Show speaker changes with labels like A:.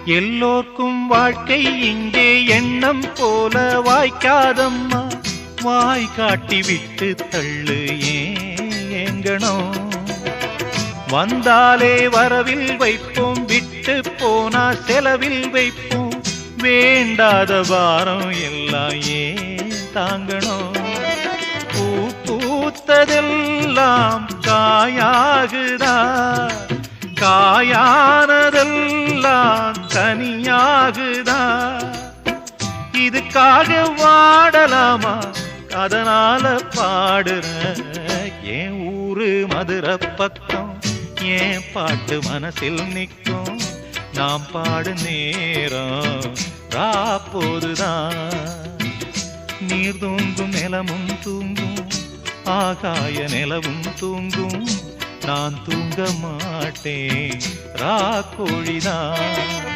A: எல்லோர்க்கும் வாழ்க்கை இங்கே எண்ணம் போல வாய்க்காதம்மா. வாய் காட்டி விட்டு தள்ளு ஏங்கணும். வந்தாலே வரவில் வைப்போம், விட்டு போனா செலவில் வைப்போம். வேண்டாத பாரம் எல்லாம் ஏன் தாங்கணும். பூ பூத்ததெல்லாம் காயாகுதா, காயானதெல்லாம் கனியாகுதா. இதுக்காக வாடலாமா, அதனால பாடுற. என் ஊரு மதுரை பக்கம், என் பாட்டு மனசில் நிற்கும். நாம் பாடு நேரம் ராப்போதுதான். நீர் தூங்கும் நிலமும் தூங்கும், ஆகாய நிலவும் தூங்கும். நான் தூங்க மாட்டேன் ராக்கோழிதான்.